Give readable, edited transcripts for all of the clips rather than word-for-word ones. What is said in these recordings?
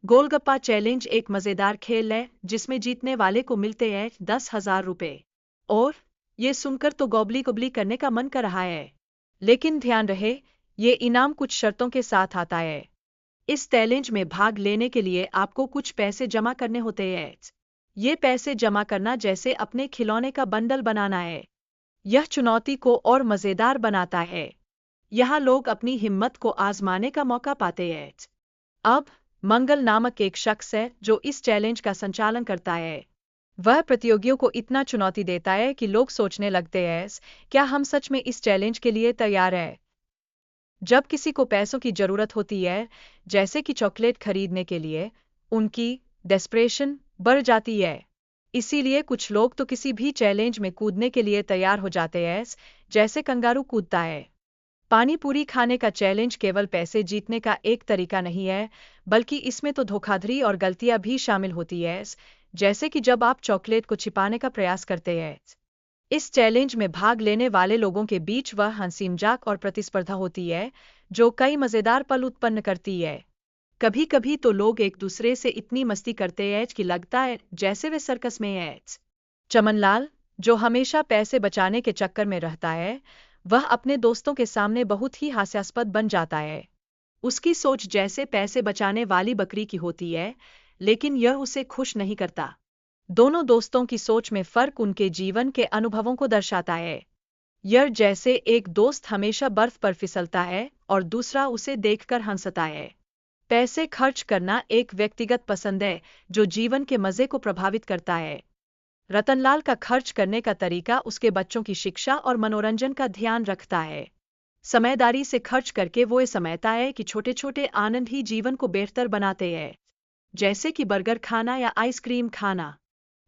Golgappa challenge एक मजेदार खेल है जिसमें जीतने वाले को मिलते हैं 10,000 रुपए। और ये सुनकर तो गॉबली गुबली करने का मन कर रहा है। लेकिन ध्यान रहे, ये इनाम कुछ शर्तों के साथ आता है। इस चैलेंज में भाग लेने के लिए आपको कुछ पैसे जमा करने होते हैं। ये पैसे जमा करना जैसे अपने खिलौने का बंडल बनाना है। यह चुनौती को और मजेदार बनाता है। यहाँ लोग अपनी हिम्मत को आजमाने का मौका पाते हैं। अब मंगल नामक एक शख्स है जो इस चैलेंज का संचालन करता है। वह प्रतियोगियों को इतना चुनौती देता है कि लोग सोचने लगते हैं, क्या हम सच में इस चैलेंज के लिए तैयार हैं? जब किसी को पैसों की जरूरत होती है, जैसे कि चॉकलेट खरीदने के लिए, उनकी डेस्परेशन बढ़ जाती है। इसीलिए कुछ लोग तो किसी भी चैलेंज में कूदने के लिए तैयार हो जाते हैं, जैसे कंगारू कूदता है। पानी पूरी खाने का चैलेंज केवल पैसे जीतने का एक तरीका नहीं है, बल्कि इसमें तो धोखाधड़ी और गलतियां भी शामिल होती है, जैसे कि जब आप चॉकलेट को छिपाने का प्रयास करते हैं। इस चैलेंज में भाग लेने वाले लोगों के बीच वह हंसी मजाक और प्रतिस्पर्धा होती है, जो कई मजेदार पल उत्पन्न करती है। कभी कभी तो लोग एक दूसरे से इतनी मस्ती करते हैं कि लगता है जैसे वे सर्कस में हैं। चमनलाल, जो हमेशा पैसे बचाने के चक्कर में रहता है, वह अपने दोस्तों के सामने बहुत ही हास्यास्पद बन जाता है। उसकी सोच जैसे पैसे बचाने वाली बकरी की होती है, लेकिन यह उसे खुश नहीं करता। दोनों दोस्तों की सोच में फर्क उनके जीवन के अनुभवों को दर्शाता है। यह जैसे एक दोस्त हमेशा बर्फ पर फिसलता है और दूसरा उसे देखकर हंसता है। पैसे खर्च करना एक व्यक्तिगत पसंद है जो जीवन के मजे को प्रभावित करता है। रतनलाल का खर्च करने का तरीका उसके बच्चों की शिक्षा और मनोरंजन का ध्यान रखता है। समझदारी से खर्च करके वो ये समझता है कि छोटे छोटे आनंद ही जीवन को बेहतर बनाते हैं, जैसे कि बर्गर खाना या आइसक्रीम खाना।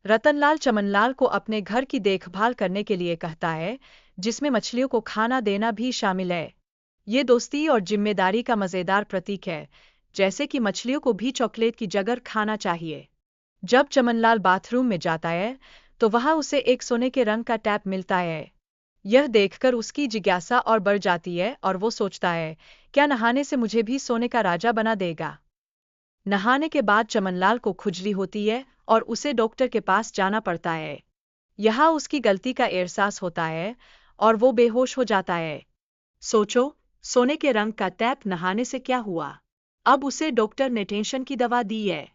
रतनलाल चमनलाल को अपने घर की देखभाल करने के लिए कहता है, जिसमें मछलियों को खाना देना भी शामिल है। ये दोस्ती और जिम्मेदारी का मजेदार प्रतीक है, जैसे कि मछलियों को भी चॉकलेट की जगह खाना चाहिए। जब चमनलाल बाथरूम में जाता है, तो वहां उसे एक सोने के रंग का टैप मिलता है। यह देखकर उसकी जिज्ञासा और बढ़ जाती है और वो सोचता है, क्या नहाने से मुझे भी सोने का राजा बना देगा? नहाने के बाद चमनलाल को खुजली होती है और उसे डॉक्टर के पास जाना पड़ता है। यहाँ उसकी गलती का एहसास होता है और वो बेहोश हो जाता है। सोचो, सोने के रंग का टैप नहाने से क्या हुआ? अब उसे डॉक्टर ने टेंशन की दवा दी है।